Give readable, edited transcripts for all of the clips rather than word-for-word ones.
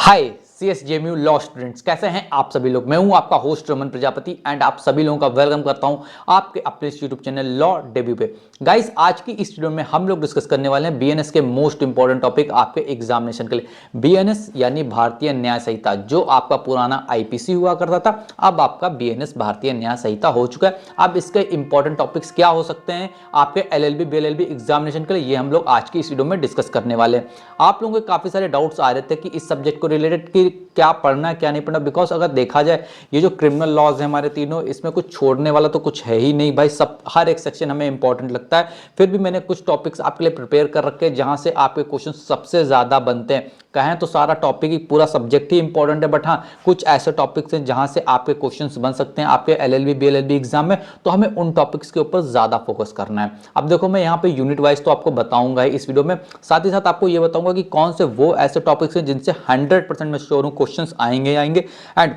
हाय CSJMU law students, कैसे हैं आप सभी लोग। मैं हूं आपका होस्ट रमन प्रजापति एंड आप सभी लोगों का वेलकम करता हूं आपके अपने यूट्यूब चैनल लॉ डेब्यू पे। गाइस, आज की इस वीडियो में हम लोग डिस्कस करने वाले हैं बीएनएस के मोस्ट इंपॉर्टेंट टॉपिक आपके एग्जामिनेशन के लिए। बीएनएस यानी भारतीय न्याय संहिता, जो आपका पुराना आईपीसी हुआ करता था, अब आपका बीएनएस भारतीय न्याय संहिता हो चुका है। अब इसके इंपॉर्टेंट टॉपिक्स क्या हो सकते हैं आपके एलएलबी बीएलएलबी एग्जामिनेशन के लिए, ये हम लोग आज की इस वीडियो में डिस्कस करने वाले हैं। आप लोगों के काफी सारे डाउट्स आ रहे थे कि इस सब्जेक्ट को रिलेटेड कि क्या पढ़ना है क्या नहीं पढ़ना, बिकॉज अगर देखा जाए ये जो क्रिमिनल लॉज है हमारे तीनों, इसमें कुछ छोड़ने वाला तो कुछ है ही नहीं भाई। सब हर एक सेक्शन हमें इंपॉर्टेंट लगता है। फिर भी मैंने कुछ टॉपिक्स आपके लिए प्रिपेयर कर रखे हैं जहां से आपके क्वेश्चन सबसे ज्यादा बनते हैं। कहें तो सारा टॉपिक ही, पूरा सब्जेक्ट ही इंपॉर्टेंट है, बट हाँ कुछ ऐसे टॉपिक्स हैं जहां से आपके क्वेश्चंस बन सकते हैं आपके एलएलबी बीएलएलबी एग्जाम में, तो हमें उन टॉपिक्स के ऊपर ज्यादा फोकस करना है। अब देखो, मैं यहाँ पे यूनिट वाइज तो आपको बताऊंगा इस वीडियो में, साथ ही साथ आपको ये बताऊंगा कि कौन से वो ऐसे टॉपिक्स हैं जिनसे 100% मैं श्योर हूं क्वेश्चंस आएंगे एंड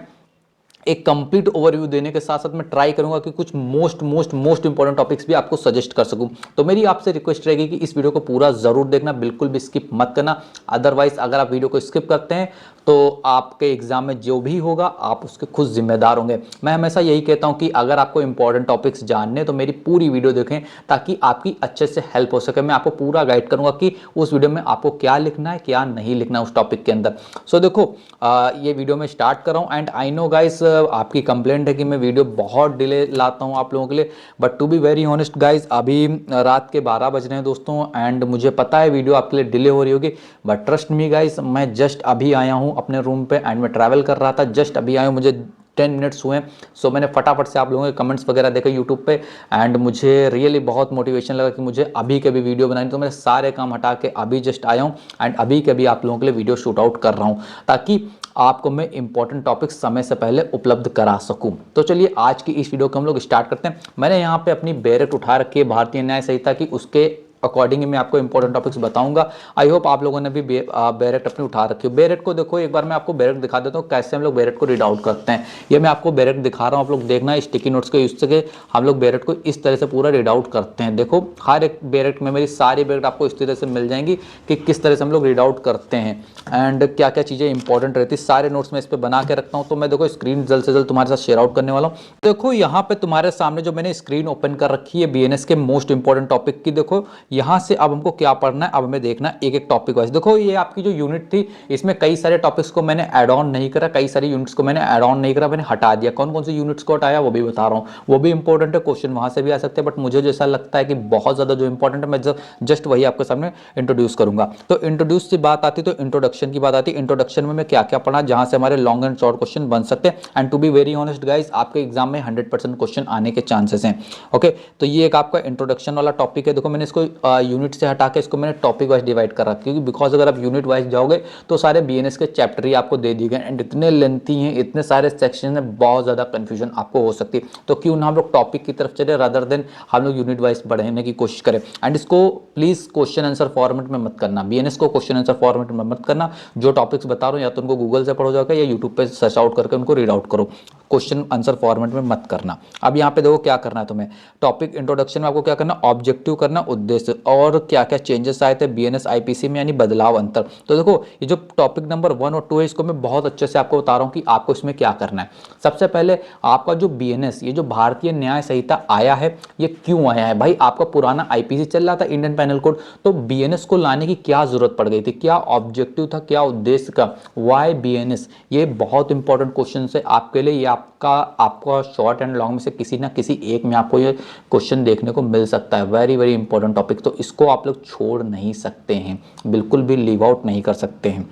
एक कंप्लीट ओवरव्यू देने के साथ साथ मैं ट्राई करूंगा कि कुछ मोस्ट इंपॉर्टेंट टॉपिक्स भी आपको सजेस्ट कर सकूं। तो मेरी आपसे रिक्वेस्ट रहेगी कि इस वीडियो को पूरा जरूर देखना, बिल्कुल भी स्किप मत करना। अदरवाइज अगर आप वीडियो को स्किप करते हैं तो आपके एग्जाम में जो भी होगा आप उसके खुद जिम्मेदार होंगे। मैं हमेशा यही कहता हूं कि अगर आपको इंपॉर्टेंट टॉपिक्स जानने तो मेरी पूरी वीडियो देखें ताकि आपकी अच्छे से हेल्प हो सके। मैं आपको पूरा गाइड करूंगा कि उस वीडियो में आपको क्या लिखना है क्या नहीं लिखना है उस टॉपिक के अंदर। सो देखो, ये वीडियो में स्टार्ट कर रहा हूं एंड आई नो गाइस, आपकी कंप्लेंट है कि मैं वीडियो बहुत डिले लाता हूं आप लोगों के लिए, but to be very honest guys, अभी रात के 12 बज रहे हैं दोस्तों एंड मुझे पता है वीडियो आपके लिए डिले हो रही होगी, बट ट्रस्ट मी गाइस, मैं जस्ट अभी आया हूं अपने रूम पे एंड मैं ट्रैवल कर रहा था, जस्ट अभी आया हूं, मुझे 10 मिनट्स हुए। सो मैंने फटाफट से आप लोगों के कमेंट्स वगैरह देखे यूट्यूब पे एंड मुझे रियली बहुत मोटिवेशन लगा कि मुझे अभी के भी वीडियो बनानी, तो मैं सारे काम हटा के अभी जस्ट आया हूँ एंड अभी के भी आप लोगों के लिए वीडियो शूट आउट कर रहा हूँ ताकि आपको मैं इंपॉर्टेंट टॉपिक समय से पहले उपलब्ध करा सकूं। तो चलिए आज की इस वीडियो को हम लोग स्टार्ट करते हैं। मैंने यहाँ पे अपनी बैरेट उठा रखी है भारतीय न्याय संहिता की, उसके अकॉर्डिंग मैं आपको इंपॉर्टेंट टॉपिक्स बताऊंगा। आई होप आप लोगों ने भी बैरेट अपनी उठा रखी हो। बैरेट को देखो, एक बार मैं आपको बैरेट दिखा देता हूँ कैसे हम लोग बैरेट को रीड आउट करते हैं। ये मैं आपको बैरेट दिखा रहा हूँ, आप लोग देखना स्टिकी नोट्स के यूज से हम लोग बैरेट को इस तरह से पूरा रीड आउट करते हैं। देखो, हर एक बैरेट में मेरी सारी बैरेट आपको इस तरह से मिल जाएंगी कि किस तरह से हम लोग रीड आउट करते हैं एंड क्या क्या चीज़ें इंपॉर्टेंट रहती है। सारे नोट्स में इस पर बना के रखता हूँ। तो मैं देखो स्क्रीन जल्द से जल्द तुम्हारे साथ शेयर आउट करने वाला हूँ। देखो यहाँ पे तुम्हारे सामने जो मैंने स्क्रीन ओपन कर रखी है बीएनएस के मोस्ट इंपॉर्टेंट टॉपिक की, देखो यहाँ से अब हमको क्या पढ़ना है, अब हमें देखना है एक एक टॉपिक वाइज। देखो ये आपकी जो यूनिट थी इसमें कई सारे टॉपिक्स को मैंने ऐड ऑन नहीं करा, कई सारी यूनिट्स को मैंने ऐड ऑन नहीं करा, मैंने हटा दिया। कौन कौन सी यूनिट्स को हटाया वो भी बता रहा हूँ, वो भी इंपॉर्टेंट है, क्वेश्चन वहां से भी आ सकते हैं, बट मुझे जैसा लगता है कि बहुत ज्यादा जो इंपॉर्टेंट है मैं जस्ट वही आपके सामने इंट्रोड्यूस करूंगा। तो इंट्रोड्यूस की बात आती तो इंट्रोडक्शन की बात आती। इंट्रोडक्शन में मैं क्या क्या पढ़ा जहां से हमारे लॉन्ग एंड शॉर्ट क्वेश्चन बन सकते हैं and to be very honest guys, आपके एग्जाम में 100% क्वेश्चन आने के चांसेस हैं। ओके, तो ये एक आपका इंट्रोडक्शन वाला टॉपिक है। देखो मैंने इसको यूनिट से हटा के इसको मैंने टॉपिक वाइज डिवाइड कर रहा है, क्योंकि बिकॉज अगर आप यूनिट वाइज जाओगे तो सारे बीएनएस के चैप्टर ही आपको दे दिए गए एंड इतने लेंथी हैं, इतने सारे सेक्शन हैं, बहुत ज्यादा कंफ्यूजन आपको हो सकती है। तो क्यों ना हम लोग टॉपिक की तरफ चले रादर देन हम लोग यूनिट वाइज बढ़ने की कोशिश करें। एंड इसको प्लीज क्वेश्चन आंसर फॉर्मेट में मत करना, बीएनएस को क्वेश्चन आंसर फॉर्मेट में मत करना। जो टॉपिक्स बता रहा हूँ या तो उनको गूगल से पढ़ो जाकर या यूट्यूब पे सर्च आउट करके उनको रीड आउट करो, क्वेश्चन आंसर फॉर्मेट में मत करना। अब यहाँ पे देखो क्या करना है तुम्हें, टॉपिक इंट्रोडक्शन में आपको क्या करना, ऑब्जेक्टिव करना, उद्देश्य और क्या क्या चेंजेस आए थे बीएनएस आईपीसी में, यानी बदलाव अंतर। तो देखो ये जो टॉपिक नंबर 1 और 2 है इसको मैं बहुत अच्छे से आपको बता रहा हूँ कि आपको इसमें क्या करना है। सबसे पहले आपका जो बीएनएस, ये जो भारतीय न्याय संहिता आया है, ये क्यों आया है भाई। आपका पुराना आईपीसी चल रहा था, इंडियन पेनल कोड, तो बीएनएस को लाने की क्या जरूरत पड़ गई थी, क्या ऑब्जेक्टिव था, क्या उद्देश्य का, वाई बीएनएस। ये बहुत इंपॉर्टेंट क्वेश्चन है आपके लिए। ये आपका शॉर्ट एंड लॉन्ग में से किसी ना किसी एक में आपको ये क्वेश्चन देखने को मिल सकता है। वेरी वेरी इंपॉर्टेंट टॉपिक, तो इसको आप लोग छोड़ नहीं सकते हैं, बिल्कुल भी लीव आउट नहीं कर सकते हैं।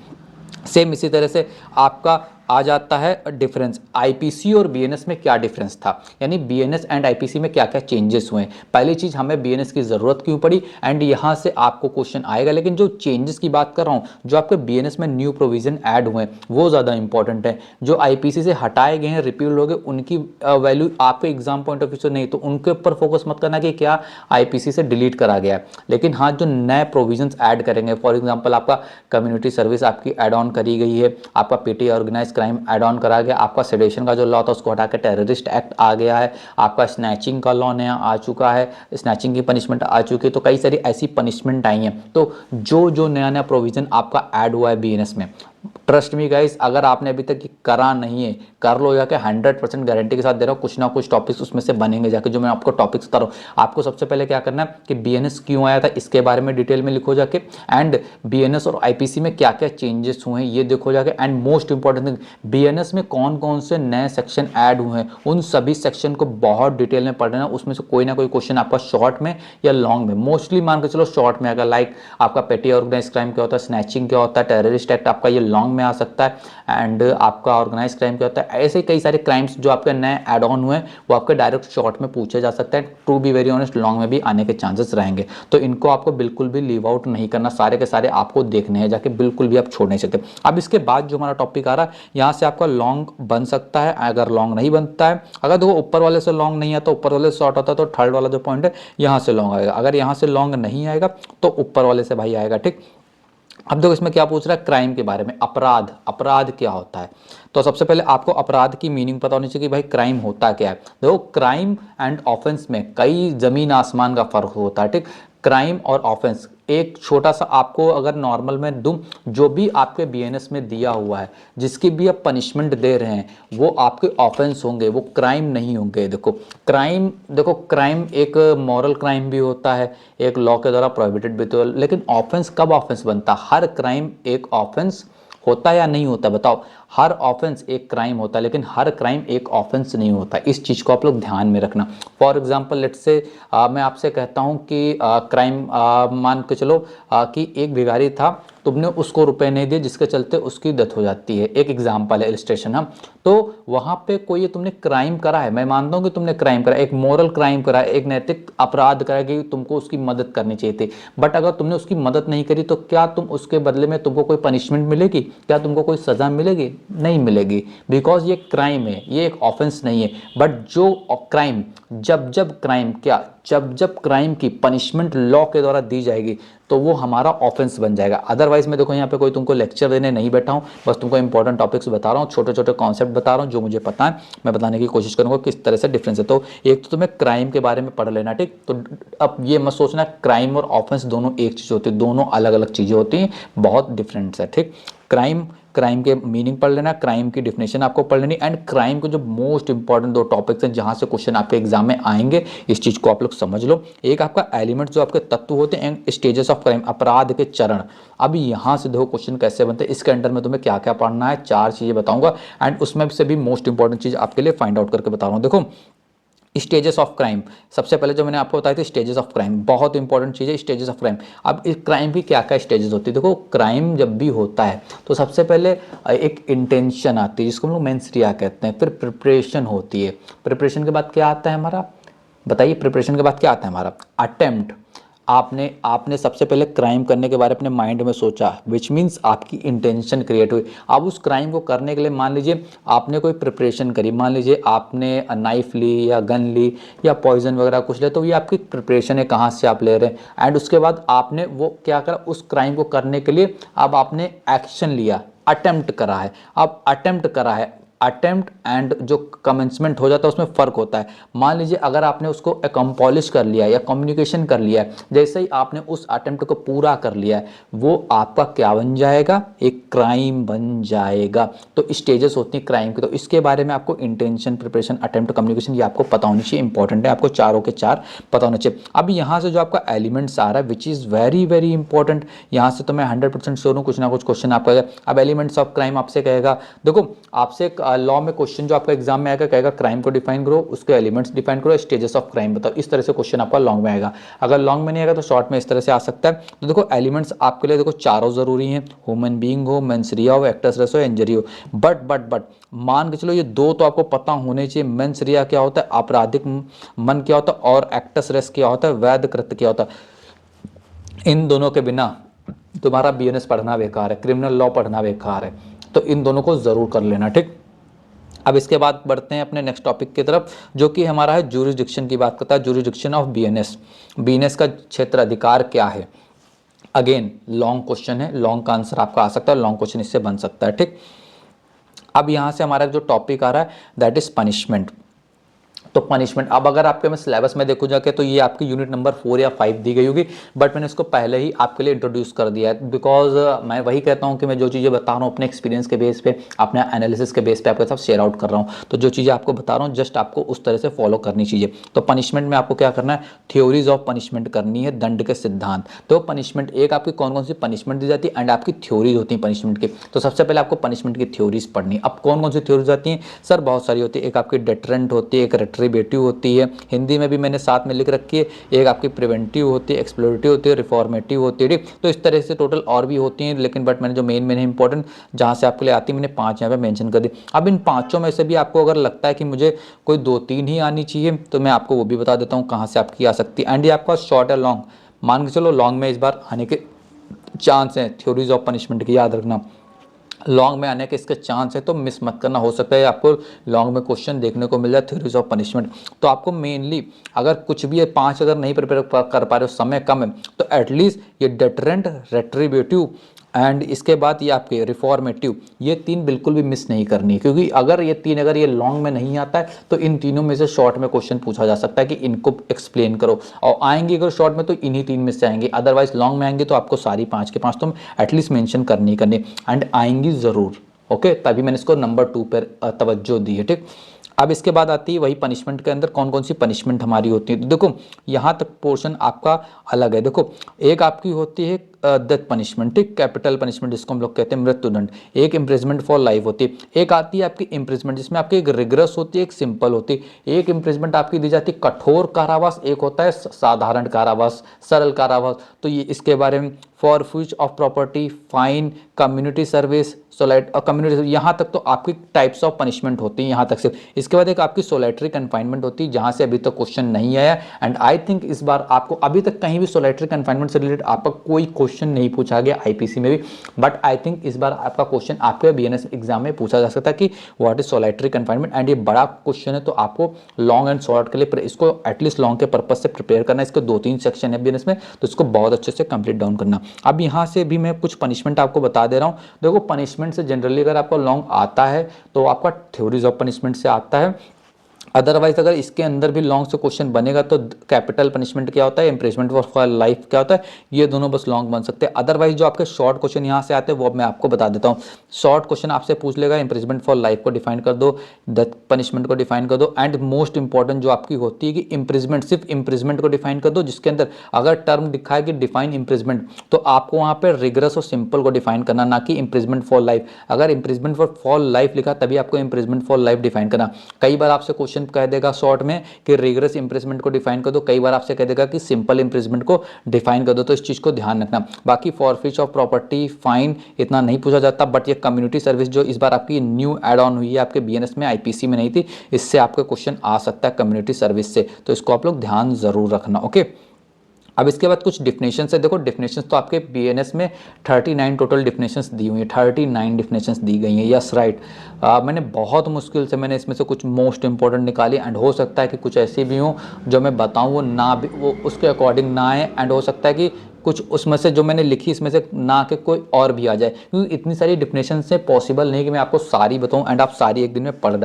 सेम इसी तरह से आपका आ जाता है डिफरेंस, आईपीसी और बीएनएस में क्या डिफरेंस था, यानी बीएनएस एंड आईपीसी में क्या क्या चेंजेस हुए। पहली चीज, हमें बीएनएस की जरूरत क्यों पड़ी एंड यहां से आपको क्वेश्चन आएगा। लेकिन जो चेंजेस की बात कर रहा हूं, जो आपके बीएनएस में न्यू प्रोविजन ऐड हुए वो ज्यादा इंपॉर्टेंट है। जो आईपीसी से हटाए गए हैं, रिपील हो गए, उनकी वैल्यू आपके एग्जाम पॉइंट ऑफ व्यू से नहीं, तो उनके ऊपर फोकस मत करना कि क्या आईपीसी से डिलीट करा गया है। लेकिन हाँ, जो नए प्रोविजन ऐड करेंगे, फॉर एग्जाम्पल आपका कम्युनिटी सर्विस आपकी एड ऑन करी गई है, आपका petty organise crime add on करा गया, आपका सेडेशन का जो लॉ था उसको हटा के टेररिस्ट एक्ट आ गया है, आपका स्नैचिंग का लॉ नया आ चुका है, स्नैचिंग की पनिशमेंट आ चुकी है, तो कई सारी ऐसी पनिशमेंट आई हैं। तो जो जो नया नया प्रोविजन आपका ऐड हुआ है बीएनएस में, ट्रस्ट मी गाइस, अगर आपने अभी तक ये करा नहीं है कर लो जाके, 100% गारंटी के साथ दे रहा हूँ, कुछ ना कुछ टॉपिक्स उसमें से बनेंगे जाके, जो मैं आपको टॉपिक्स बता रहा हूँ। आपको सबसे पहले क्या करना है कि बीएनएस क्यों आया था इसके बारे में डिटेल में लिखो जाके, एंड बीएनएस और आईपीसी में क्या क्या चेंजेस हुए हैं ये देखो जाके, and most important thing BNS में कौन कौन से नए सेक्शन ऐड हुए हैं, उन सभी सेक्शन को बहुत डिटेल में पढ़ना। उसमें से कोई ना कोई क्वेश्चन आपका शॉर्ट में या लॉन्ग में, मोस्टली मान के चलो शॉर्ट में, अगर लाइक आपका पेटी ऑर्गेनाइज क्राइम क्या होता है, स्नैचिंग क्या होता है, टेररिस्ट एक्ट आपका ये लॉन्ग में आ सकता है, एंड आपका ऑर्गेनाइज क्राइम क्या होता है, ऐसे कई सारे क्राइम्स जो आपके नए एड ऑन हुए वो आपके डायरेक्ट शॉर्ट में पूछे जा सकते हैं। To be very honest long में भी आने के चांसेस रहेंगे, तो इनको आपको बिल्कुल भी लीव आउट नहीं करना, सारे के सारे आपको देखने हैं जाके, बिल्कुल भी आप छोड़ नहीं सकते। अब इसके बाद जो हमारा टॉपिक आ रहा है, यहाँ से आपका लॉन्ग बन सकता है, अगर लॉन्ग नहीं बनता है, अगर देखो ऊपर वाले से लॉन्ग नहीं आता, ऊपर वाले से शॉर्ट होता है, तो थर्ड वाला जो पॉइंट है यहाँ से लॉन्ग आएगा, अगर यहाँ से लॉन्ग नहीं आएगा तो ऊपर वाले से भाई आएगा। ठीक, अब देखो इसमें क्या पूछ रहा है, क्राइम के बारे में, अपराध, अपराध क्या होता है। तो सबसे पहले आपको अपराध की मीनिंग पता होनी चाहिए कि भाई क्राइम होता क्या है। देखो क्राइम एंड ऑफेंस में कई जमीन आसमान का फर्क होता है। ठीक, क्राइम और ऑफेंस, एक छोटा सा आपको अगर नॉर्मल में दूं, जो भी आपके बीएनएस में दिया हुआ है, जिसकी भी आप पनिशमेंट दे रहे हैं, वो आपके ऑफेंस होंगे, वो क्राइम नहीं होंगे। देखो क्राइम, देखो क्राइम एक मॉरल क्राइम भी होता है, एक लॉ के द्वारा प्रोहिबिटेड भी तो, लेकिन ऑफेंस कब ऑफेंस बनता है? हर क्राइम एक ऑफेंस होता है या नहीं होता, बताओ? हर ऑफेंस एक क्राइम होता है, लेकिन हर क्राइम एक ऑफेंस नहीं होता। इस चीज़ को आप लोग ध्यान में रखना। फॉर एग्जांपल लेट्स से मैं आपसे कहता हूं कि क्राइम मान के चलो कि एक भिखारी था, तुमने उसको रुपए नहीं दिए, जिसके चलते उसकी डेथ हो जाती है। एक एग्जाम्पल है, इलस्ट्रेशन। हम तो वहां पे कोई तुमने क्राइम करा है, मैं मानता हूं कि तुमने क्राइम करा, एक मॉरल क्राइम करा है, एक नैतिक अपराध करा कि तुमको उसकी मदद करनी चाहिए थी, बट अगर तुमने उसकी मदद नहीं करी तो क्या तुम उसके बदले में तुमको कोई पनिशमेंट मिलेगी? क्या तुमको कोई सजा मिलेगी? नहीं मिलेगी, बिकॉज ये क्राइम है, ये एक ऑफेंस नहीं है। बट जो क्राइम, जब जब क्राइम क्या, जब जब क्राइम की पनिशमेंट लॉ के द्वारा दी जाएगी तो वो हमारा ऑफेंस बन जाएगा। अदरवाइज मैं देखो यहाँ पे कोई तुमको लेक्चर देने नहीं बैठा हूँ, बस तुमको इंपॉर्टेंट टॉपिक्स बता रहा हूँ, छोटे छोटे कॉन्सेप्ट बता रहा हूँ, जो मुझे पता है मैं बताने की कोशिश करूंगा किस तरह से डिफरेंस है। तो एक तो तुम्हें क्राइम के बारे में पढ़ लेना, ठीक। तो अब ये मत सोचना क्राइम और ऑफेंस दोनों एक चीज़ होती है, दोनों अलग अलग चीज़ें होती हैं, बहुत डिफरेंस है, ठीक। क्राइम, क्राइम के मीनिंग पढ़ लेना, क्राइम की डिफिनेशन आपको पढ़ लेनी, एंड क्राइम के जो मोस्ट इंपॉर्टेंट दो टॉपिक्स हैं जहां से क्वेश्चन आपके एग्जाम में आएंगे, इस चीज को आप लोग समझ लो। एक आपका एलिमेंट जो आपके तत्व होते हैं, एंड स्टेजेस ऑफ क्राइम, अपराध के चरण। अब यहां से देखो क्वेश्चन कैसे बनते हैं, इसके अंडर में तुम्हें क्या क्या पढ़ना है, 4 चीजें बताऊंगा, एंड उसमें से भी मोस्ट इंपॉर्टेंट चीज आपके लिए फाइंड आउट करके बता रहा हूँ। देखो स्टेजेस ऑफ क्राइम, सबसे पहले जो मैंने आपको बताया था स्टेजेस ऑफ क्राइम, बहुत इंपॉर्टेंट चीज़ है स्टेजेस ऑफ क्राइम। अब इस क्राइम की क्या क्या स्टेजेस होती है, देखो क्राइम जब भी होता है तो सबसे पहले एक इंटेंशन आती है जिसको हम लोग मेंस रिया कहते हैं, फिर प्रिपरेशन होती है, प्रिपरेशन के बाद क्या आता है हमारा, बताइए प्रिपरेशन के बाद क्या आता है हमारा, अटेम्प्ट। आपने आपने सबसे पहले क्राइम करने के बारे में अपने माइंड में सोचा, विच मीन्स आपकी इंटेंशन क्रिएट हुई। अब उस क्राइम को करने के लिए मान लीजिए आपने कोई प्रिपरेशन करी, मान लीजिए आपने नाइफ ली या गन ली या पॉइजन वगैरह कुछ ले, तो ये आपकी प्रिपरेशन है, कहाँ से आप ले रहे हैं। एंड उसके बाद आपने वो क्या करा, उस क्राइम को करने के लिए अब आपने एक्शन लिया, अटेम्प्ट करा है। अब अटेम्प्ट करा है, अटेम्प्ट एंड जो कमेंसमेंट हो जाता है उसमें फ़र्क होता है। मान लीजिए अगर आपने उसको एकम्पॉलिश कर लिया या कम्युनिकेशन कर लिया है, जैसे ही आपने उस अटेम्प्ट को पूरा कर लिया है, वो आपका क्या बन जाएगा, एक क्राइम बन जाएगा। तो स्टेजेस होती हैं क्राइम की, तो इसके बारे में आपको इंटेंशन, प्रिपरेशन, अटेम्प्ट, कम्युनिकेशन, ये आपको पता होनी चाहिए, इंपॉर्टेंट है, आपको चारों के चार पता होना चाहिए। अब यहाँ से जो आपका एलिमेंट्स आ रहा है which is very very important, यहाँ से तो मैं 100% श्योर हूँ कुछ ना कुछ क्वेश्चन आपका। अब एलिमेंट्स ऑफ क्राइम आपसे कहेगा, देखो आपसे लॉ में क्वेश्चन जो आपका एग्जाम में आएगा, कहेगा क्राइम को डिफाइन करो, उसके एलिमेंट्स डिफाइन करो, स्टेजेस ऑफ क्राइम बताओ, इस तरह से क्वेश्चन आपका लॉन्ग में आएगा। अगर लॉन्ग में नहीं आएगा तो शॉर्ट में इस तरह से आ सकता है। तो देखो एलिमेंट्स आपके लिए देखो चारों जरूरी हैं, ह्यूमन बीइंग हो, मेंस रिया हो, एक्टस रेस हो, इंजरी हो। बट मान के चलो ये दो तो आपको पता होने चाहिए, मेंस रिया क्या होता है, आपराधिक मन क्या होता है, और एक्टस रेस क्या होता है, वैध कृत्य क्या होता है। इन दोनों के बिना तुम्हारा बीएनएस पढ़ना बेकार है, क्रिमिनल लॉ पढ़ना बेकार है, तो इन दोनों को जरूर कर लेना, ठीक। अब इसके बाद बढ़ते हैं अपने नेक्स्ट टॉपिक की तरफ, जो कि हमारा है ज्यूरिसडिक्शन की बात करता है, ज्यूरिसडिक्शन ऑफ बीएनएस। बीएनएस का क्षेत्र अधिकार क्या है। अगेन लॉन्ग क्वेश्चन है, लॉन्ग का आंसर आपका आ सकता है, लॉन्ग क्वेश्चन इससे बन सकता है, ठीक। अब यहाँ से हमारा जो टॉपिक आ रहा है दैट इज पनिशमेंट। तो पनिशमेंट अब अगर आपके मैं सिलेबस में देखो जाके तो ये आपकी यूनिट नंबर 4 या 5 दी गई होगी, बट मैंने इसको पहले ही आपके लिए इंट्रोड्यूस कर दिया है, बिकॉज मैं वही कहता हूँ कि मैं जो चीज़ें बता रहा हूँ अपने एक्सपीरियंस के बेस पे, अपने एनालिसिस के बेस पे आपके साथ शेयर आउट कर रहा हूँ। तो जो चीज़ें आपको बता रहा हूँ जस्ट आपको उस तरह से फॉलो करनी चाहिए। तो पनिशमेंट में आपको क्या करना है, थ्योरीज ऑफ पनिशमेंट करनी है, दंड के सिद्धांत। तो पनिशमेंट एक आपकी कौन कौन सी पनिशमेंट दी जाती है एंड आपकी थ्योरीज होती है पनिशमेंट की। तो सबसे पहले आपको पनिशमेंट की थ्योरीज पढ़नी है। अब कौन कौन सी थ्योरीज आती हैं सर, बहुत सारी होती है। एक आपकी डेटरेंट होती है, एक रेट्रीब्यूटिव होती है, हिंदी में भी मैंने साथ में लिख रखी है, एक आपकी प्रिवेंटिव होती है, एक्सप्लोरेटिव होती है, रिफॉर्मेटिव होती है, ठीक। तो इस तरह से टोटल और भी होती हैं, लेकिन बट मैंने जो मेन इंपॉर्टेंट जहाँ से आपके लिए आती है मैंने 5 यहाँ पे मेंशन कर दी। अब इन पांचों में से भी आपको अगर लगता है कि मुझे कोई 2-3 ही आनी चाहिए तो मैं आपको वो भी बता देता हूँ कहाँ से आपकी आ सकती है। एंड ये आपका शॉर्ट या लॉन्ग, मान के चलो लॉन्ग में इस बार आने के चांस हैं थ्योरीज ऑफ पनिशमेंट की, याद रखना लॉन्ग में आने के इसके चांस है, तो मिस मत करना। हो सकता है आपको लॉन्ग में क्वेश्चन देखने को मिल जाए थ्योरीज ऑफ पनिशमेंट। तो आपको मेनली अगर कुछ भी है 5 अगर नहीं प्रिपेयर कर पा रहे हो, समय कम है, तो एटलीस्ट ये डेटरेंट, रेट्रीब्यूटिव एंड इसके बाद ये आपके रिफॉर्मेटिव, ये 3 बिल्कुल भी मिस नहीं करनी है, क्योंकि अगर ये 3 अगर ये लॉन्ग में नहीं आता है तो इन तीनों में से शॉर्ट में क्वेश्चन पूछा जा सकता है कि इनको एक्सप्लेन करो, और आएंगे अगर शॉर्ट में तो इन्हीं 3 में से आएंगे, अदरवाइज लॉन्ग में आएंगे तो आपको सारी 5 के 5 तो एटलीस्ट मेंशन करनी करनी एंड आएंगी ज़रूर। ओके, तभी मैंने इसको नंबर 2 पर तवज्जो दी है, ठीक। अब इसके बाद आती है वही पनिशमेंट के अंदर कौन कौन सी पनिशमेंट हमारी होती है। तो देखो यहाँ तक पोर्शन आपका अलग है। देखो एक आपकी होती है डेथ पनिशमेंट, ठीक, कैपिटल पनिशमेंट जिसको हम लोग कहते हैं मृत्युदंड। एक इम्प्रिजमेंट फॉर लाइफ होती है। एक आती है आपकी इम्प्रिजमेंट जिसमें आपकी एक रिग्रेस होती है, एक सिंपल होती है। एक इम्प्रिजमेंट आपकी दी जाती है कठोर कारावास, एक होता है साधारण कारावास, सरल कारावास। तो ये इसके बारे में forfeiture of property, fine, community service, solitary community, यहाँ तक तो आपकी टाइप्स ऑफ पनिशमेंट होती है, यहाँ तक सिर्फ। इसके बाद एक आपकी सोलेटरी कन्फाइनमेंट होती है, जहाँ से अभी तक क्वेश्चन नहीं आया एंड आई थिंक इस बार आपको अभी तक कहीं भी सोलेटरी कन्फाइनमेंट से रिलेटेड आपका कोई क्वेश्चन नहीं पूछा गया आईपीसी में भी, बट आई थिंक इस बार आपका क्वेश्चन आपके बीएनएस एग्जाम में पूछा जा सकता है कि what is solitary confinement. And ये बड़ा क्वेश्चन है, तो आपको लॉन्ग एंड शॉर्ट के लिए इसको एटलीस्ट लॉन्ग के पर्पज से प्रिपेयर करना है। इसके 2-3 सेक्शन है बीएनएस में, तो इसको बहुत अच्छे से कंप्लीट डाउन करना। अब यहाँ से भी मैं कुछ पनिशमेंट आपको बता दे रहा हूँ। देखो पनिशमेंट से जनरली अगर आपको लॉन्ग आता है तो आपका थ्योरीज ऑफ पनिशमेंट से आता है, अदरवाइज अगर इसके अंदर भी लॉन्ग से क्वेश्चन बनेगा तो कैपिटल पनिशमेंट क्या होता है, इम्प्रिजमेंट फॉर लाइफ क्या होता है, ये दोनों बस लॉन्ग बन सकते हैं। अदरवाइज जो आपके शॉर्ट क्वेश्चन यहाँ से आते हैं वो मैं आपको बता देता हूँ। शॉर्ट क्वेश्चन आपसे पूछ लेगा इम्प्रिजमेंट फॉर लाइफ को डिफाइन कर दो, डेथ पनिशमेंट को डिफाइन कर दो, एंड मोस्ट इंपॉर्टेंट जो आपकी होती है कि इम्प्रिजमेंट, सिर्फ इम्प्रिजमेंट को डिफाइन कर दो, जिसके अंदर अगर टर्म दिखा है कि डिफाइन इम्प्रिजमेंट तो आपको वहाँ पर रिग्रेस और सिंपल को डिफाइन करना, ना कि इम्प्रिजमेंट फॉर लाइफ। अगर इम्प्रिजमेंट फॉर लाइफ लिखा तभी आपको इम्प्रिजमेंट फॉर लाइफ डिफाइन करना। कई बार आपसे क्वेश्चन कह देगा शॉर्ट में कि रिग्रेस इंप्रिजमेंट को डिफाइन कर दो, कई बार आपसे कह देगा कि सिंपल इंप्रिजमेंट को डिफाइन कर दो, तो इस चीज को ध्यान रखना। बाकी फॉरफिच ऑफ प्रॉपर्टी, फाइन इतना नहीं पूछा जाता, बट ये कम्युनिटी सर्विस जो इस बार आपकी न्यू एड ऑन हुई है आपके बीएनएस में, आईपीसी में नहीं थी, इससे आपका क्वेश्चन आ सकता है कम्युनिटी सर्विस से, तो इसको आप लोग ध्यान जरूर रखना। ओके, अब इसके बाद कुछ डिफिनेशन है। देखो डिफिनेशन तो आपके बीएनएस में 39 टोटल डिफिनेशंस दी हुई है, 39 डिफिनेशंस दी गई हैं, यस राइट। मैंने बहुत मुश्किल से मैंने इसमें से कुछ मोस्ट इंपॉर्टेंट निकाली, एंड हो सकता है कि कुछ ऐसी भी हों जो मैं बताऊं वो ना भी वो उसके अकॉर्डिंग ना आए, एंड हो सकता है कि कुछ उसमें से जो मैंने लिखी इसमें से ना के कोई और भी आ जाए, क्योंकि इतनी सारी डिफिनेशन से पॉसिबल नहीं कि मैं आपको सारी बताऊं एंड आप सारी एक दिन में पढ़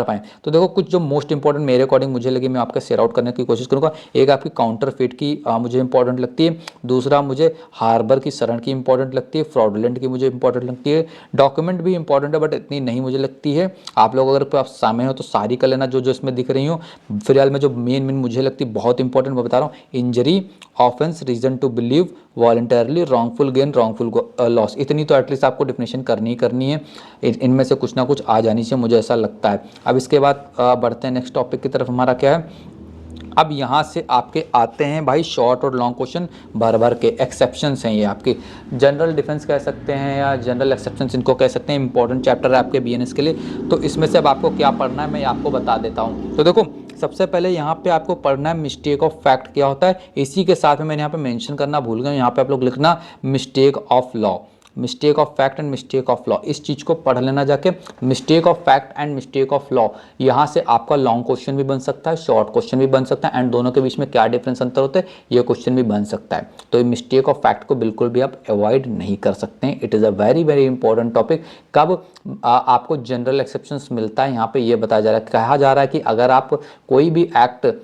पाएँ। तो देखो कुछ जो मोस्ट इंपॉर्टेंट मेरे अकॉर्डिंग मुझे लगी मैं आपका शेयर आउट करने की कोशिश करूँगा। एक आपकी काउंटर फिट की मुझे इंपॉर्टेंट लगती है, दूसरा मुझे हार्बर की शरण की इंपॉर्टेंट लगती है, फ्रॉडुलेंट की मुझे इंपॉर्टेंट लगती है, डॉक्यूमेंट भी इंपॉर्टेंट है बट इतनी नहीं मुझे लगती है। आप लोग अगर आप सामने हो तो सारी कर लेना जो जो इसमें दिख रही हो। फिलहाल में जो मेन मुझे लगती है बहुत इंपॉर्टेंट मैं बता रहा हूँ, injury, offence, reason to believe, voluntarily, wrongful gain, wrongful loss, इतनी तो एटलीस्ट आपको डिफिनेशन करनी ही करनी है। इनमें से कुछ ना कुछ आ जानी चाहिए, मुझे ऐसा लगता है। अब इसके बाद बढ़ते हैं नेक्स्ट टॉपिक की तरफ। हमारा क्या है, अब यहाँ से आपके आते हैं भाई शॉर्ट और लॉन्ग क्वेश्चन भर भर के। एक्सेप्शंस हैं ये आपके, जनरल डिफेंस कह सकते हैं या जनरल एक्सेप्शंस इनको कह सकते हैं। इंपॉर्टेंट चैप्टर है आपके बीएनएस के लिए, तो इसमें से अब आपको क्या पढ़ना है मैं आपको बता देता हूँ। तो देखो सबसे पहले यहाँ पे आपको पढ़ना है मिस्टेक ऑफ फैक्ट क्या होता है। इसी के साथ में मैंने यहाँ पे मेंशन करना भूल गया, यहाँ पे आप लोग लिखना mistake of law. Mistake of fact and mistake of law, इस चीज़ को पढ़ लेना जाके। Mistake of fact and mistake of law, यहाँ से आपका लॉन्ग क्वेश्चन भी बन सकता है, शॉर्ट क्वेश्चन भी बन सकता है, एंड दोनों के बीच में क्या डिफरेंस अंतर होता है ये क्वेश्चन भी बन सकता है। तो मिस्टेक ऑफ फैक्ट को बिल्कुल भी आप अवॉइड नहीं कर सकते हैं। It is a very very important topic. कब आपको जनरल एक्सेप्शंस मिलता है, यहाँ पे ये बताया जा रहा है, कहा जा रहा है कि अगर आप कोई भी एक्ट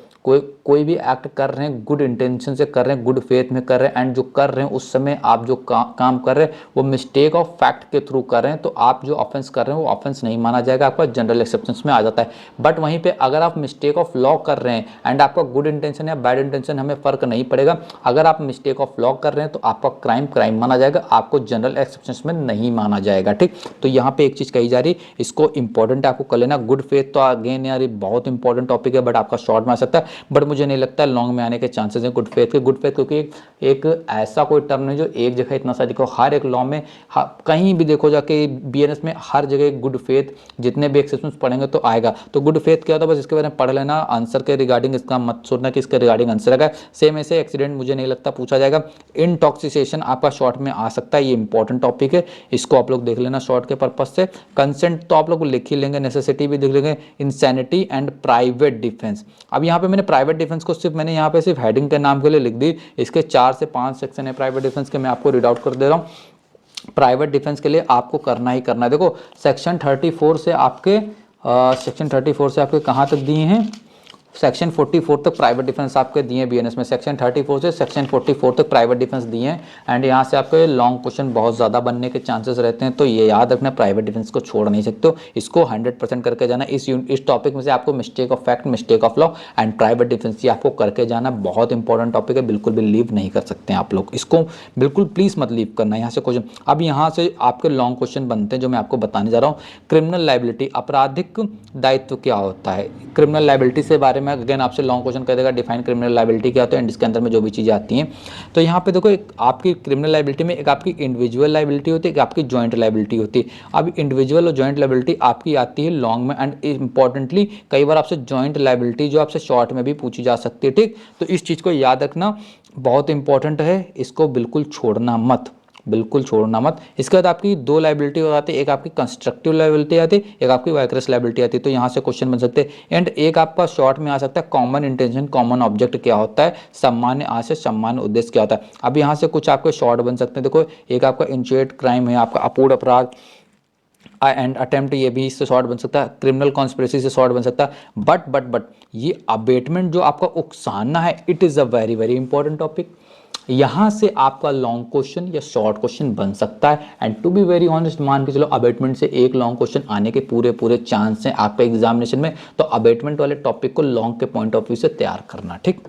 कोई भी एक्ट कर रहे हैं, गुड इंटेंशन से कर रहे हैं, गुड फेथ में कर रहे हैं, एंड जो कर रहे हैं उस समय आप जो काम कर रहे हैं वो मिस्टेक ऑफ फैक्ट के थ्रू कर रहे हैं, तो आप जो ऑफेंस कर रहे हैं वो ऑफेंस नहीं माना जाएगा, आपका जनरल एक्सेप्शंस में आ जाता है। बट वहीं पे अगर आप मिस्टेक ऑफ लॉ कर रहे हैं एंड आपका गुड इंटेंशन या बैड इंटेंशन हमें फर्क नहीं पड़ेगा, अगर आप मिस्टेक ऑफ लॉ कर रहे हैं तो आपका क्राइम माना जाएगा, आपको जनरल एक्सेप्शंस में नहीं माना जाएगा। ठीक, तो यहाँ पे एक चीज़ कही जा रही, इसको इंपॉर्टेंट आपको कर लेना। गुड फेथ तो अगेन यार बहुत इंपॉर्टेंट टॉपिक है, बट आपका शॉर्ट में आ सकता है, बट मुझे नहीं लगता लॉन्ग में आने के चांसेस हैं गुड फेथ के। गुड फेथ क्योंकि एक ऐसा कोई टर्म है जो एक जगह इतना सा देखो, हर एक लॉ में कहीं भी देखो जाके बीएनएस में हर जगह गुड फेथ जितने भी एक्सेप्शंस पढ़ेंगे तो आएगा। तो गुड फेथ क्या होता है बस इसके बारे में पढ़ लेना, आंसर के रिगार्डिंग इसका मत सोचना कि इसके रिगार्डिंग आंसर है। सेम ऐसे एक्सीडेंट मुझे नहीं लगता पूछा जाएगा। इंटॉक्सिकेशन आपका शॉर्ट में आ सकता है, ये इंपॉर्टेंट टॉपिक है, इसको आप लोग देख लेना शॉर्ट के पर्पज से। कंसेंट तो आप लोग लिख ही लेंगे, नेसेसिटी भी देख लेंगे, इंसैनिटी एंड प्राइवेट डिफेंस। अब यहाँ पे मैंने प्राइवेट डिफेंस को सिर्फ मैंने यहाँ पे सिर्फ हेडिंग के नाम के लिए लिख दी, इसके 4 से 5 सेक्शन है प्राइवेट डिफेंस के, मैं आपको रीड आउट कर दे रहा हूँ। प्राइवेट डिफेंस के लिए आपको करना ही करना है। देखो सेक्शन 34 से आपके कहाँ तक दिए हैं, सेक्शन 44 तक प्राइवेट डिफेंस आपके दिए बीएनएस में, सेक्शन 34 से सेक्शन 44 तक प्राइवेट डिफेंस दिए हैं, एंड यहाँ से आपके लॉन्ग क्वेश्चन बहुत ज़्यादा बनने के चांसेस रहते हैं। तो ये याद रखना, प्राइवेट डिफेंस को छोड़ नहीं सकते हो, इसको 100% करके जाना। इस टॉपिक में से आपको mistake of fact, mistake of law and private defence ये आपको करके जाना, बहुत इंपॉर्टेंट टॉपिक है, बिल्कुल भी लीव नहीं कर सकते हैं आप लोग, इसको बिल्कुल प्लीज़ मत लीव करना यहाँ से क्वेश्चन। अब यहाँ से आपके लॉन्ग क्वेश्चन बनते हैं जो मैं आपको बताने जा रहा हूँ। क्रिमिनल लाइबिलिटी, आपराधिक दायित्व क्या होता है। क्रिमिनल लाइबिलिटी से बारे में अगेन आपसे लॉन्ग क्वेश्चन कर देगा, डिफाइन क्रिमिनल लाइबिलिटी क्या होता है एंड इसके अंदर में जो भी चीज़ें आती हैं। तो यहाँ पे देखो, एक आपकी क्रिमिनल लाइबिलिटी में एक आपकी इंडिविजुअल लाइबिलिटी होती है, एक आपकी जॉइंट लाइबिलिटी होती है। अब इंडिविजुअल और जॉइंट लाइबिलिटी आपकी आती है लॉन्ग में, एंड इंपॉर्टेंटली कई बार आपसे जॉइंट लाइबिलिटी जो आपसे शॉर्ट में भी पूछी जा सकती है। ठीक, तो इस चीज़ को याद रखना, बहुत इंपॉर्टेंट है, इसको बिल्कुल छोड़ना मत, बिल्कुल छोड़ना मत। इसके बाद आपकी 2 लाइबिलिटी हो जाती है, एक आपकी कंस्ट्रक्टिव लाइबिलिटी आती है, एक आपकी वाइकरस लाइबिलिटी आती है। तो यहाँ से क्वेश्चन बन सकते हैं। एंड एक आपका शॉर्ट में आ सकता है कॉमन इंटेंशन कॉमन ऑब्जेक्ट क्या होता है, सामान्य आशय सामान्य उद्देश्य क्या होता है। अब यहाँ से कुछ आपके शॉर्ट बन सकते हैं। देखो एक आपका इंचुएट क्राइम है, आपका अपूर्ण अपराध एंड अटेम्प्ट, ये भी इससे शॉर्ट बन सकता है। क्रिमिनल कॉन्स्पिरेसी से शॉर्ट बन सकता है। बट ये अबेटमेंट जो आपका उकसाना है, it is a very very important topic. यहाँ से आपका लॉन्ग क्वेश्चन या शॉर्ट क्वेश्चन बन सकता है। And to be very honest, मान के चलो अबेटमेंट से एक लॉन्ग क्वेश्चन आने के पूरे चांस हैं आपके एग्जामिनेशन में। तो अबेटमेंट वाले टॉपिक को लॉन्ग के पॉइंट ऑफ व्यू से तैयार करना। ठीक,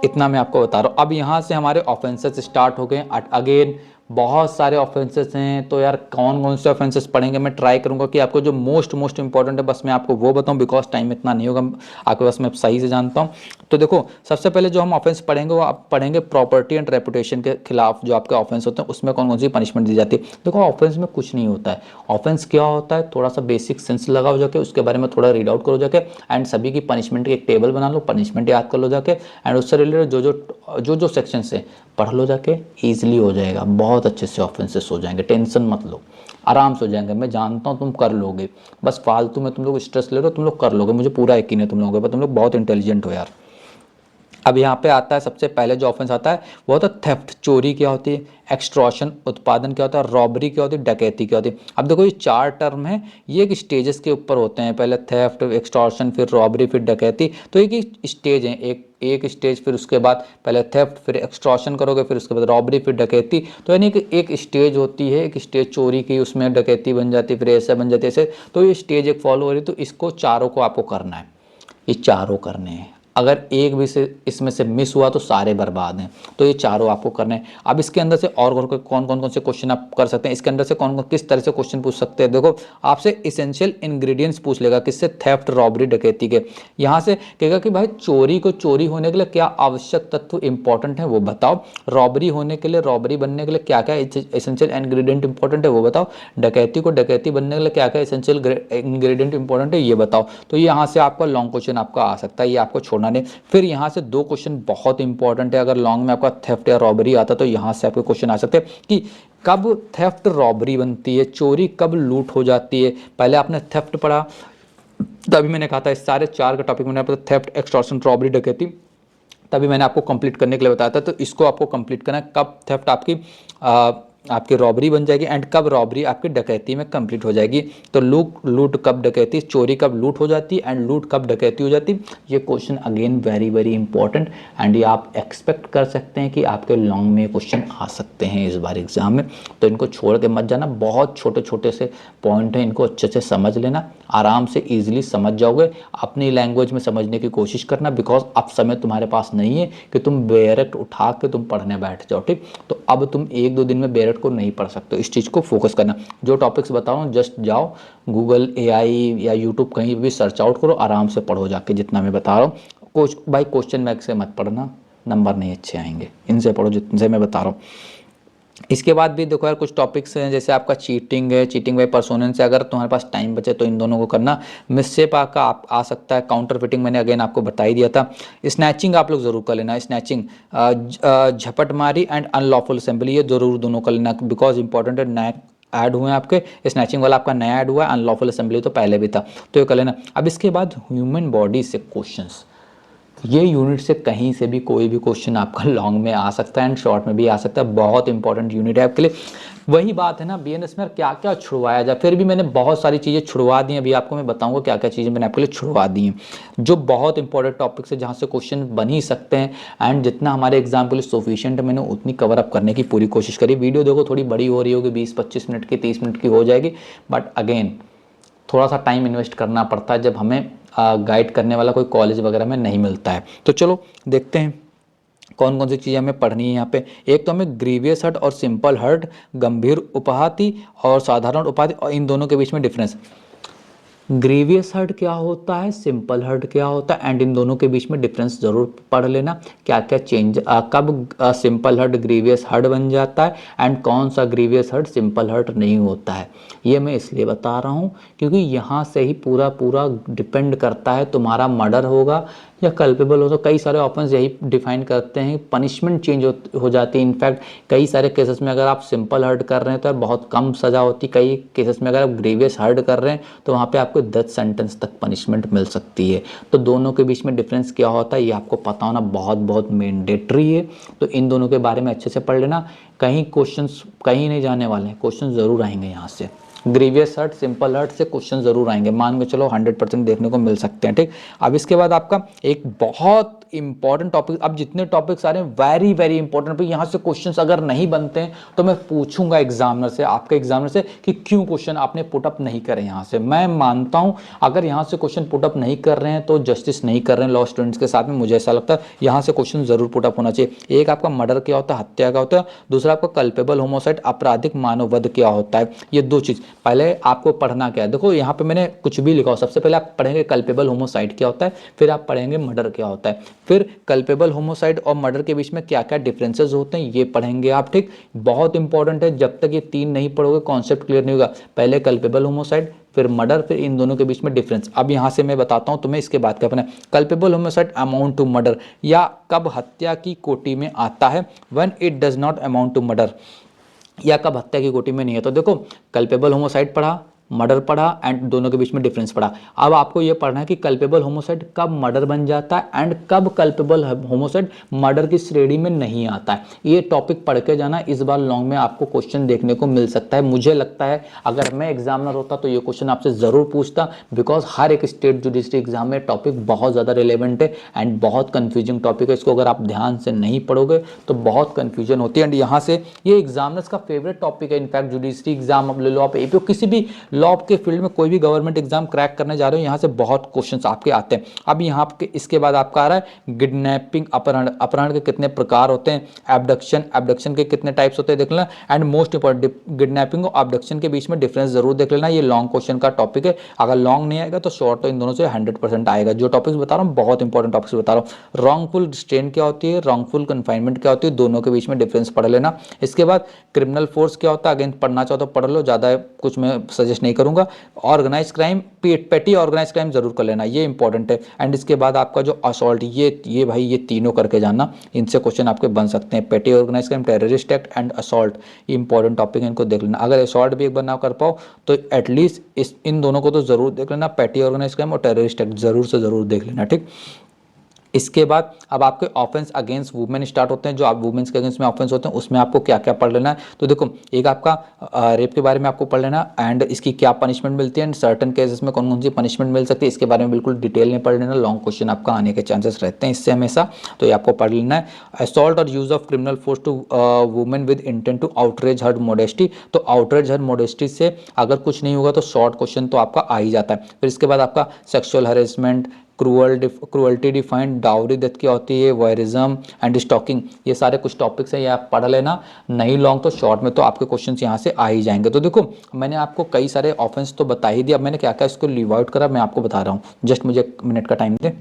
इतना मैं आपको बता रहा हूँ। अब यहाँ से हमारे ऑफेंसेस स्टार्ट हो गए। अगेन बहुत सारे ऑफेंसेस हैं, तो यार कौन कौन से ऑफेंसेस पढ़ेंगे, मैं ट्राई करूंगा कि आपको जो मोस्ट इंपॉर्टेंट है बस मैं आपको वो बताऊं, बिकॉज टाइम इतना नहीं होगा आपके पास, मैं सही से जानता हूं। तो देखो सबसे पहले जो हम ऑफेंस पढ़ेंगे वो आप पढ़ेंगे प्रॉपर्टी एंड रेपुटेशन के खिलाफ जो आपके ऑफेंस होते हैं उसमें कौन कौन सी पनिशमेंट दी जाती है। देखो ऑफेंस में कुछ नहीं होता है, ऑफेंस क्या होता है थोड़ा सा बेसिक सेंस लगाओ जाके, उसके बारे में थोड़ा रीड आउट करो जाके, एंड सभी की पनिशमेंट की एक टेबल बना लो, पनिशमेंट याद कर लो जाके, एंड उससे रिलेटेड जो सेक्शन से पढ़ लो जाके, ईजिली हो जाएगा, बहुत अच्छे से ऑफेंसेस हो जाएंगे, टेंशन मत लो, आराम से हो जाएंगे। मैं जानता हूँ तुम कर लोगे, बस फालतू में तुम लोग स्ट्रेस ले रहे हो, तुम लोग कर लोगे, मुझे पूरा यकीन है तुम लोगों पर, तुम लोग बहुत इंटेलिजेंट हो यार। अब यहाँ पे आता है सबसे पहले जो ऑफेंस आता है वो होता है थेफ्ट, चोरी क्या होती है, एक्सट्रॉशन उत्पादन क्या होता है, रॉबरी क्या होती है, डकैती क्या होती है। अब देखो ये 4 टर्म है, ये एक स्टेजेस के ऊपर होते हैं, पहले थेफ्ट, एक्सटॉर्शन, फिर रॉबरी, फिर डकैती। तो एक स्टेज है, एक स्टेज, फिर उसके बाद पहले थेफ्ट, फिर एक्सटॉर्शन करोगे, फिर उसके बाद रॉबरी, फिर डकैती। तो यानी कि एक स्टेज होती है, एक स्टेज चोरी की, उसमें डकैती बन जाती है, फिर ऐसा बन जाती है ऐसे। तो ये स्टेज एक फॉलो हो रही है, तो इसको चारों को आपको करना है, ये चारों करने हैं। अगर एक भी से इसमें से मिस हुआ तो सारे बर्बाद हैं, तो ये चारों आपको करने हैं। अब इसके अंदर से और कौन से क्वेश्चन आप कर सकते हैं, इसके अंदर से कौन किस तरह से क्वेश्चन पूछ सकते हैं। देखो आपसे इसेंशियल इंग्रेडिएंट्स पूछ लेगा, किससे, थेफ्ट, रॉबरी, डकैती के। यहाँ से कहेगा कि भाई चोरी को चोरी होने के लिए क्या आवश्यक तत्व इंपॉर्टेंट है वो बताओ, रॉबरी होने के लिए, रॉबरी बनने के लिए क्या क्या इसेंशियल इंग्रेडिएंट इंपॉर्टेंट है वो बताओ, डकैती को डकैती बनने के लिए क्या क्या इसेंशियल इंग्रेडिएंट इंपॉर्टेंट है ये बताओ। तो यहाँ से आपका लॉन्ग क्वेश्चन आपका आ सकता है, ये आपको छोड़ना बनाने। फिर यहाँ से 2 क्वेश्चन बहुत इंपॉर्टेंट है, अगर लॉन्ग में आपका थेफ्ट या रॉबरी आता तो यहाँ से आपके क्वेश्चन आ सकते हैं कि कब थेफ्ट रॉबरी बनती है, चोरी कब लूट हो जाती है। पहले आपने थेफ्ट पढ़ा, तभी मैंने कहा था इस सारे 4 का टॉपिक मैंने आपको थेफ्ट, एक्सटॉर्शन, रॉबरी, डकैती, तभी मैंने आपको कंप्लीट करने के लिए बताया था। तो इसको आपको कंप्लीट करना है, कब थेफ्ट आपकी रॉबरी बन जाएगी एंड कब रॉबरी आपकी डकैती में कंप्लीट हो जाएगी। तो लूट कब डकैती, चोरी कब लूट हो जाती एंड लूट कब डकैती हो जाती। ये question again very very important and ये आप एक्सपेक्ट कर सकते हैं कि आपके लॉन्ग में क्वेश्चन आ सकते हैं इस बार एग्जाम में। तो इनको छोड़ के मत जाना, बहुत छोटे छोटे से पॉइंट हैं, इनको अच्छे से समझ लेना, आराम से ईजिली समझ जाओगे। अपनी लैंग्वेज में समझने की कोशिश करना, बिकॉज अब समय तुम्हारे पास नहीं है कि तुम बेयरट उठा के तुम पढ़ने बैठ जाओ, ठीक। तो अब तुम 1-2 दिन में बेयरट को नहीं पढ़ सकते, इस चीज़ को फोकस करना। जो टॉपिक्स बता रहा हूँ जस्ट जाओ गूगल, AI या यूट्यूब कहीं भी सर्च आउट करो, आराम से पढ़ो जाके जितना मैं बता रहा हूँ। भाई क्वेश्चन बैंक से मत पढ़ना, नंबर नहीं अच्छे आएंगे, इनसे पढ़ो जिनसे मैं बता रहा हूँ। इसके बाद भी देखो यार कुछ टॉपिक्स हैं, जैसे आपका चीटिंग है, चीटिंग बाय पर्सोनेंस से अगर तुम्हारे पास टाइम बचे तो इन दोनों को करना। मिसशेप का आप आ सकता है, काउंटर फिटिंग मैंने अगेन आपको बता ही दिया था। स्नैचिंग आप लोग जरूर कर लेना, स्नैचिंग, झपटमारी एंड अनलॉफुल असेंबली, ये जरूर दोनों कर लेना, बिकॉज इंपॉर्टेंट है, नया ऐड हुए हैं आपके। स्नैचिंग वाला आपका नया ऐड हुआ है, अनलॉफुल असेंबली तो पहले भी था, तो ये कर लेना। अब इसके बाद ह्यूमन बॉडी से क्वेश्चंस, ये यूनिट से कहीं से भी कोई भी क्वेश्चन आपका लॉन्ग में आ सकता है एंड शॉर्ट में भी आ सकता है, बहुत इंपॉर्टेंट यूनिट है आपके लिए। वही बात है ना, बीएनएस में क्या क्या छुड़वाया जाए, फिर भी मैंने बहुत सारी चीज़ें छुड़वा दी हैं, अभी आपको मैं बताऊंगा क्या क्या चीज़ें मैंने आपके लिए छुड़वा दी हैं, जो बहुत इंपॉर्टेंट टॉपिक्स है जहाँ से क्वेश्चन बन ही सकते हैं एंड जितना हमारे एग्जाम के लिए सफिशिएंट है मैंने उतनी कवर अप करने की पूरी कोशिश करी। वीडियो देखो थोड़ी बड़ी हो रही होगी, 20-25 मिनट की, 30 मिनट की हो जाएगी, बट अगेन थोड़ा सा टाइम इन्वेस्ट करना पड़ता है जब हमें गाइड करने वाला कोई कॉलेज वगैरह में नहीं मिलता है। तो चलो देखते हैं कौन कौन सी चीज़ें हमें पढ़नी है यहाँ पे। एक तो हमें ग्रीवियस हर्ट और सिंपल हर्ट, गंभीर उपाधि और साधारण उपाधि, और इन दोनों के बीच में डिफरेंस। ग्रीवियस हर्ट क्या होता है, सिंपल हर्ट क्या होता है, एंड इन दोनों के बीच में डिफरेंस जरूर पढ़ लेना। क्या क्या चेंज, कब सिंपल हर्ट ग्रीवियस हर्ट बन जाता है एंड कौन सा ग्रीवियस हर्ट सिंपल हर्ट नहीं होता है। ये मैं इसलिए बता रहा हूँ क्योंकि यहाँ से ही पूरा पूरा डिपेंड करता है, तुम्हारा मर्डर होगा या कल्पेबल हो। तो कई सारे ऑप्शंस यही डिफाइन करते हैं, पनिशमेंट चेंज हो जाती है। इनफैक्ट कई सारे केसेस में अगर आप सिंपल हर्ट कर रहे हैं तो बहुत कम सज़ा होती, कई केसेस में अगर आप ग्रीवियस हर्ट कर रहे हैं तो वहाँ पे आपको डेथ सेंटेंस तक पनिशमेंट मिल सकती है। तो दोनों के बीच में डिफरेंस क्या होता है ये आपको पता होना बहुत बहुत मैंडेटरी है। तो इन दोनों के बारे में अच्छे से पढ़ लेना, कहीं क्वेश्चंस कहीं नहीं जाने वाले हैं, क्वेश्चन ज़रूर आएंगे यहाँ से। ग्रीवियस हर्ट, सिंपल हर्ट से क्वेश्चन जरूर आएंगे, मान के चलो 100% देखने को मिल सकते हैं, ठीक। अब इसके बाद आपका एक बहुत इंपॉर्टेंट टॉपिक, अब जितने टॉपिक्स आ रहे हैं वेरी वेरी इंपॉर्टेंट, यहाँ से क्वेश्चंस अगर नहीं बनते हैं तो मैं पूछूंगा एग्जामिनर से, आपके एग्जामिनर से, कि क्यों क्वेश्चन आपने पुटअप नहीं करे यहाँ से। मैं मानता हूँ अगर यहाँ से क्वेश्चन पुटअप नहीं कर रहे हैं तो जस्टिस नहीं कर रहे हैं लॉ स्टूडेंट्स के साथ में, मुझे ऐसा लगता है यहाँ से क्वेश्चन जरूर पुटअप होना चाहिए। एक आपका मर्डर क्या होता है, हत्या क्या होता है, दूसरा आपका कल्पेबल होमोसाइड, आपराधिक मानववध क्या होता है। ये 2 चीज पहले आपको पढ़ना क्या है, देखो यहाँ पे मैंने कुछ भी लिखा हो, सबसे पहले आप पढ़ेंगे कल्पेबल होमोसाइड क्या होता है, फिर आप पढ़ेंगे मर्डर क्या होता है, फिर कल्पेबल होमोसाइड और मर्डर के बीच में क्या क्या डिफरेंसेस होते हैं ये पढ़ेंगे आप, ठीक। बहुत इंपॉर्टेंट है, जब तक ये 3 नहीं पढ़ोगे कॉन्सेप्ट क्लियर नहीं होगा। पहले कल्पेबल होमोसाइड, फिर मर्डर, फिर इन दोनों के बीच में डिफरेंस। अब यहाँ से मैं बताता हूँ तुम्हें इसके बाद क्या पढ़ना है। Culpable homicide amount to murder, या कब हत्या की कोटि में आता है, when it does not amount to murder, या कब हत्या की कोटि में नहीं है। तो देखो कल्पेबल होमोसाइड पढ़ा, मर्डर पढ़ा एंड दोनों के बीच में डिफरेंस पढ़ा। अब आपको ये पढ़ना है कि कल्पेबल होमोसाइड कब मर्डर बन जाता है एंड कब कल्पेबल होमोसाइड मर्डर की श्रेणी में नहीं आता है। ये टॉपिक पढ़ के जाना, इस बार लॉन्ग में आपको क्वेश्चन देखने को मिल सकता है। मुझे लगता है अगर मैं एग्जामिनर होता तो ये क्वेश्चन आपसे जरूर पूछता, बिकॉज हर एक स्टेट जुडिशरी एग्जाम में टॉपिक बहुत ज़्यादा रिलेवेंट है एंड बहुत कन्फ्यूजिंग टॉपिक है। इसको अगर आप ध्यान से नहीं पढ़ोगे तो बहुत कन्फ्यूजन होती है एंड यहाँ से ये एग्जामिनर्स का फेवरेट टॉपिक है। इनफैक्ट जुडिशरी एग्जाम अब ले लो आप, एपीओ, किसी भी लॉ के फील्ड में कोई भी गवर्नमेंट एग्जाम क्रैक करने जा रहे हो यहाँ से बहुत क्वेश्चंस आपके आते हैं। अब यहाँ पे इसके बाद आपका आ रहा है किडनैपिंग, अपहरण, अपहरण के कितने प्रकार होते हैं, एब्डक्शन, एब्डक्शन के कितने टाइप्स होते हैं देख लेना, एंड मोस्ट इंपॉर्टेंट किडनैपिंग और एब्डक्शन के बीच में डिफरेंस जरूर देख लेना। ये लॉन्ग क्वेश्चन का टॉपिक है, अगर लॉन्ग नहीं आएगा तो शॉर्ट तो इन दोनों से 100% आएगा। जो टॉपिक्स बता रहा हूँ बहुत इंपॉर्टेंट टॉपिक्स बता रहा हूँ। रॉन्गफुल रिस्ट्रेन क्या होती है, रॉन्गफुल कन्फाइनमेंट क्या होती है, दोनों के बीच में डिफरेंस पढ़ लेना। इसके बाद क्रिमिनल फोर्स क्या होता है, अगेन पढ़ना चाहो तो पढ़ लो, ज़्यादा कुछ मैं सजेस्ट नहीं करूँगा। ऑर्गेनाइज क्राइम, पेटी ऑर्गेनाइज क्राइम जरूर कर लेना, ये इंपॉर्टेंट है। एंड इसके बाद आपका जो असॉल्ट, ये भाई ये तीनों करके जाना, इनसे क्वेश्चन आपके बन सकते हैं। Petty organise crime, terrorist act and assault, important topic है, इनको देख लेना। अगर असॉल्ट भी एक बार ना कर पाओ तो एटलीस्ट इन दोनों को तो जरूर देख लेना, पेटी ऑर्गेनाइज क्राइम और टेररिस्ट एक्ट जरूर से जरूर देख लेना, ठीक। इसके बाद अब आपके ऑफेंस अगेंस्ट वुमेन स्टार्ट होते हैं, जो आप वुमेन्स के अगेंस्ट में ऑफेंस होते हैं उसमें आपको क्या क्या पढ़ लेना है। तो देखो, एक आपका रेप के बारे में आपको पढ़ लेना एंड इसकी क्या पनिशमेंट मिलती है एंड सर्टन केसेस में कौन कौन सी पनिशमेंट मिल सकती है, इसके बारे में बिल्कुल डिटेल में पढ़ लेना। लॉन्ग क्वेश्चन आपका आने के चांसेस रहते हैं इससे हमेशा, तो ये आपको पढ़ लेना है। असॉल्ट और use of criminal force to women with intent to outrage her modesty, तो आउटरेज हर मोडेस्टी से अगर कुछ नहीं होगा तो शॉर्ट क्वेश्चन तो आपका आ ही जाता है। फिर इसके बाद आपका sexual harassment, cruelty defined, dowry death क्या होती है, वॉयरिज्म एंड स्टॉकिंग, ये सारे कुछ टॉपिक्स हैं, ये आप पढ़ लेना। नहीं लॉन्ग तो शॉर्ट में तो आपके क्वेश्चंस यहाँ से आ ही जाएंगे। तो देखो, मैंने आपको कई सारे ऑफेंस तो बता ही दिया, अब मैंने क्या क्या इसको लीव आउट करा मैं आपको बता रहा हूँ, जस्ट मुझे 1 मिनट का टाइम दे।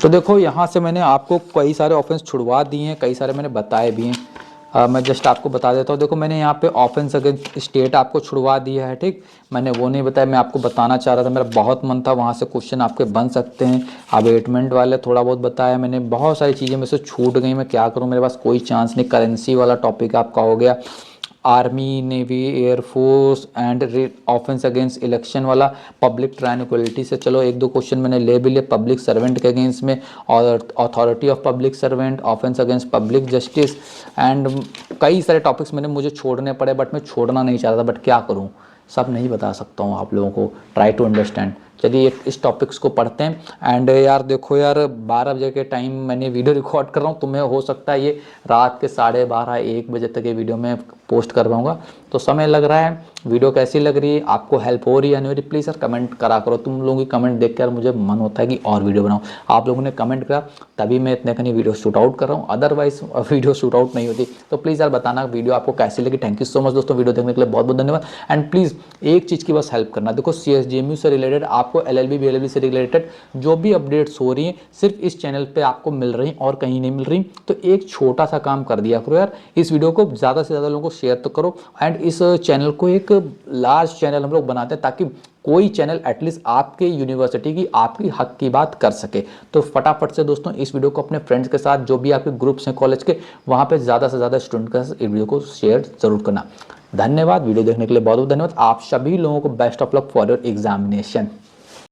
तो देखो, यहाँ से मैंने आपको कई सारे ऑफेंस छुड़वा दिए हैं, कई सारे मैंने बताए भी हैं। मैं जस्ट आपको बता देता हूँ। देखो, मैंने यहाँ पे ऑफेंस अगेंस्ट स्टेट आपको छुड़वा दिया है, ठीक। मैंने वो नहीं बताया, मैं आपको बताना चाह रहा था, मेरा बहुत मन था, वहाँ से क्वेश्चन आपके बन सकते हैं। अबेटमेंट वाले थोड़ा बहुत बताया मैंने, बहुत सारी चीज़ें मेरे से छूट गई, मैं क्या करूँ, मेरे पास कोई चांस नहीं। करेंसी वाला टॉपिक आपका हो गया, army, navy, air force and offence against election वाला, पब्लिक ट्रांक्विलिटी से चलो 1-2 क्वेश्चन मैंने ले भी लिए, पब्लिक सर्वेंट के अगेंस्ट में, और authority of public servant, offence against public justice and कई सारे टॉपिक्स मैंने मुझे छोड़ने पड़े, बट मैं छोड़ना नहीं चाहता था, बट क्या करूँ, सब नहीं बता सकता हूँ आप लोगों को, ट्राई टू अंडरस्टैंड। चलिए इस टॉपिक्स को पढ़ते हैं। एंड यार देखो यार, 12 बजे के टाइम मैंने वीडियो रिकॉर्ड कर रहा हूँ, तुम्हें हो सकता है ये रात के 12:30-1 बजे तक ये वीडियो मैं पोस्ट कर पाऊँगा, तो समय लग रहा है। वीडियो कैसी लग रही है, आपको हेल्प हो रही है नहीं हो रही, प्लीज़ यार कमेंट करा करो। तुम लोगों की कमेंट देख कर मुझे मन होता है कि और वीडियो बनाऊँ, आप लोगों ने कमेंट करा तभी मैं इतने कहीं वीडियो शूट आउट कर रहा हूँ, अदरवाइज वीडियो शूट आउट नहीं होती। तो प्लीज़ यार बताना वीडियो आपको कैसी लगी। थैंक यू सो मच दोस्तों, वीडियो देखने के लिए बहुत बहुत धन्यवाद। एंड प्लीज़ एक चीज़ की बस हेल्प करना, देखो CSJMU से रिलेटेड, आपको LLB BLLB से रिलेटेड जो भी अपडेट्स हो रही हैं सिर्फ इस चैनल पे आपको मिल रही और कहीं नहीं मिल रही, तो एक छोटा सा काम कर दिया करो यार, इस वीडियो को ज़्यादा से ज़्यादा लोगों को शेयर तो करो। एंड इस चैनल को एक लार्ज चैनल हम लोग बनाते हैं ताकि कोई चैनल एटलीस्ट आपके यूनिवर्सिटी की, आपकी हक की बात कर सके। तो फटाफट से दोस्तों इस वीडियो को अपने फ्रेंड्स के साथ, जो भी आपके ग्रुप्स हैं कॉलेज के, वहाँ पे ज़्यादा से ज़्यादा स्टूडेंट का इस वीडियो को शेयर जरूर करना। धन्यवाद, वीडियो देखने के लिए बहुत बहुत धन्यवाद। आप सभी लोगों को best of luck for your examination.